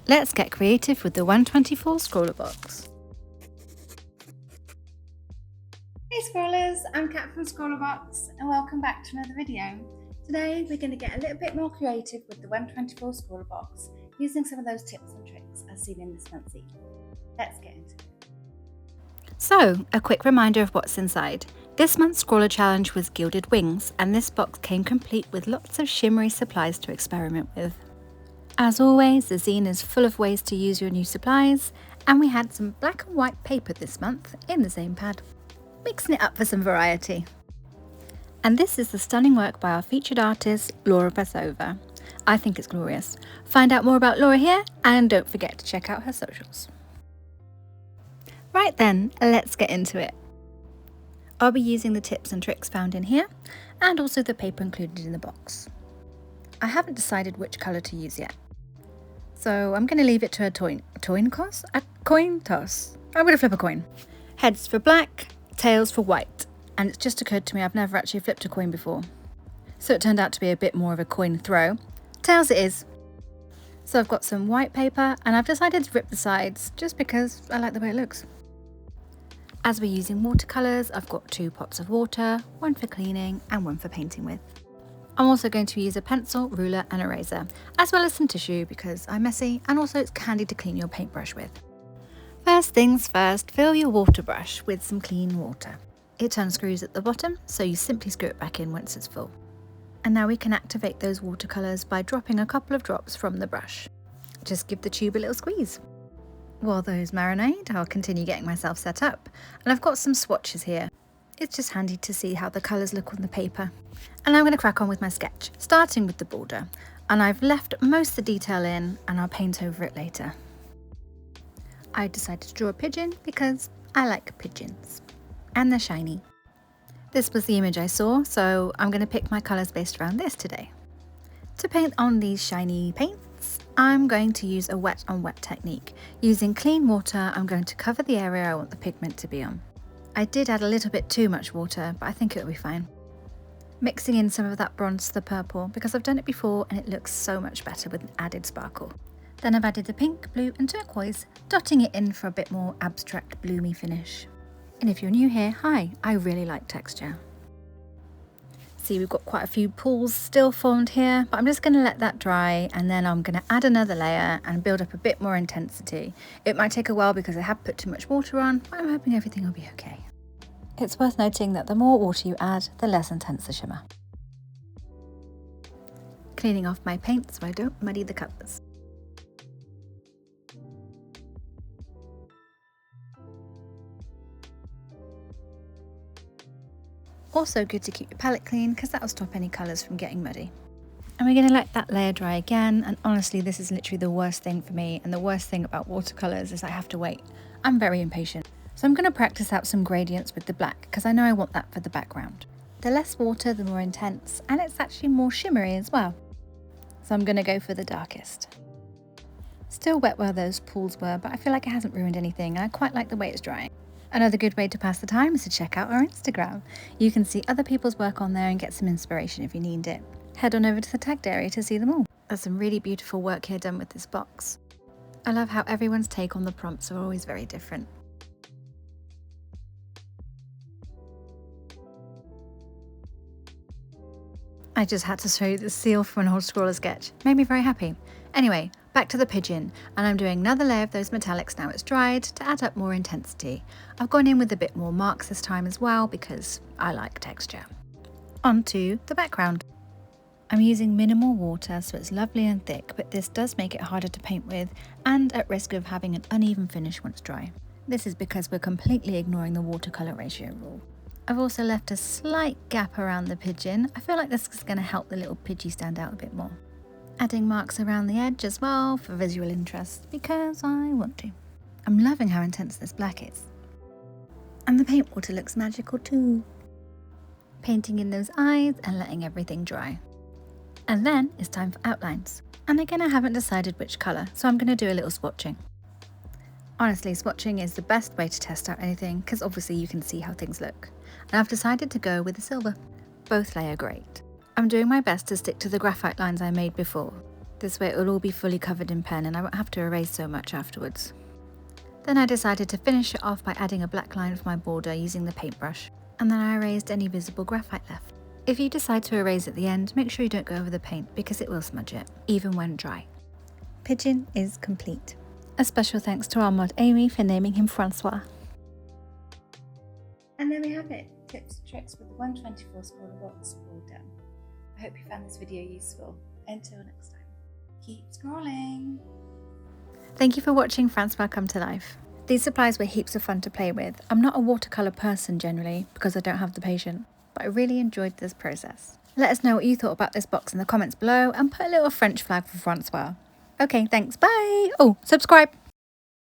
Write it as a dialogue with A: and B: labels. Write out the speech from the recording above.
A: Let's get creative with the 124 ScrawlrBox.
B: Hey Scrawlers, I'm Kat from ScrawlrBox and welcome back to another video. Today we're going to get a little bit more creative with the 124 ScrawlrBox using some of those tips and tricks as seen in this month's ebook. Let's get into it.
A: So, a quick reminder of what's inside. This month's Scrawlr challenge was Gilded Wings, and this box came complete with lots of shimmery supplies to experiment with. As always, the zine is full of ways to use your new supplies, and we had some black and white paper this month in the same pad, mixing it up for some variety. And this is the stunning work by our featured artist, Basova. I think it's glorious. Find out more about Laura here, and don't forget to check out her socials. Right then, let's get into it. I'll be using the tips and tricks found in here, and also the paper included in the box. I haven't decided which colour to use yet, so I'm going to leave it to a coin toss. I'm going to flip a coin. Heads for black, tails for white, and it's just occurred to me I've never actually flipped a coin before, so it turned out to be a bit more of a coin throw. Tails it is. So I've got some white paper, and I've decided to rip the sides just because I like the way it looks. As we're using watercolours, I've got 2 pots of water, one for cleaning and one for painting with. I'm also going to use a pencil, ruler and eraser, as well as some tissue because I'm messy and also it's handy to clean your paintbrush with. First things first, fill your water brush with some clean water. It unscrews at the bottom, so you simply screw it back in once it's full. And now we can activate those watercolours by dropping a couple of drops from the brush. Just give the tube a little squeeze. While those marinate, I'll continue getting myself set up, and I've got some swatches here. It's just handy to see how the colours look on the paper. And I'm going to crack on with my sketch, starting with the border, and I've left most of the detail in and I'll paint over it later. I decided to draw a pigeon because I like pigeons, and they're shiny. This was the image I saw, so I'm going to pick my colours based around this today. To paint on these shiny paints, I'm going to use a wet on wet technique. Using clean water, I'm going to cover the area I want the pigment to be on. I did add a little bit too much water, but I think it'll be fine. Mixing in some of that bronze to the purple because I've done it before and it looks so much better with an added sparkle. Then I've added the pink, blue and turquoise, dotting it in for a bit more abstract bloomy finish. And if you're new here, hi, I really like texture. See, we've got quite a few pools still formed here, but I'm just going to let that dry and then I'm going to add another layer and build up a bit more intensity. It might take a while because I have put too much water on, but I'm hoping everything will be okay. It's worth noting that the more water you add, the less intense the shimmer. Cleaning off my paint so I don't muddy the colours. Also good to keep your palette clean because that will stop any colours from getting muddy. And we're going to let that layer dry again, and honestly this is literally the worst thing for me, and the worst thing about watercolours is I have to wait. I'm very impatient. So I'm going to practice out some gradients with the black because I know I want that for the background. The less water, the more intense, and it's actually more shimmery as well. So I'm going to go for the darkest. Still wet where those pools were, but I feel like it hasn't ruined anything and I quite like the way it's drying. Another good way to pass the time is to check out our Instagram. You can see other people's work on there and get some inspiration if you need it. Head on over to the tagged area to see them all. There's some really beautiful work here done with this box. I love how everyone's take on the prompts are always very different. I just had to show you the seal from an old Scrawlr sketch. Made me very happy. Anyway, back to the pigeon, and I'm doing another layer of those metallics now it's dried to add up more intensity. I've gone in with a bit more marks this time as well because I like texture. On to the background. I'm using minimal water so it's lovely and thick, but this does make it harder to paint with and at risk of having an uneven finish once dry. This is because we're completely ignoring the watercolour ratio rule. I've also left a slight gap around the pigeon. I feel like this is going to help the little pidgey stand out a bit more. Adding marks around the edge as well for visual interest because I want to. I'm loving how intense this black is. And the paint water looks magical too. Painting in those eyes and letting everything dry. And then it's time for outlines. And again, I haven't decided which colour, so I'm going to do a little swatching. Honestly, swatching is the best way to test out anything because obviously you can see how things look. And I've decided to go with the silver. Both layer great. I'm doing my best to stick to the graphite lines I made before. This way it will all be fully covered in pen and I won't have to erase so much afterwards. Then I decided to finish it off by adding a black line for my border using the paintbrush, and then I erased any visible graphite left. If you decide to erase at the end, make sure you don't go over the paint because it will smudge it, even when dry. Pigeon is complete. A special thanks to our mod Amy for naming him Francois.
B: And there we have it, tips and tricks with the 124 ScrawlrBox all done. I hope you found this video useful. Until next time, keep scrolling!
A: Thank you for watching Francois come to life. These supplies were heaps of fun to play with. I'm not a watercolour person generally because I don't have the patience, but I really enjoyed this process. Let us know what you thought about this box in the comments below and put a little French flag for Francois. Okay, thanks, bye! Oh, subscribe!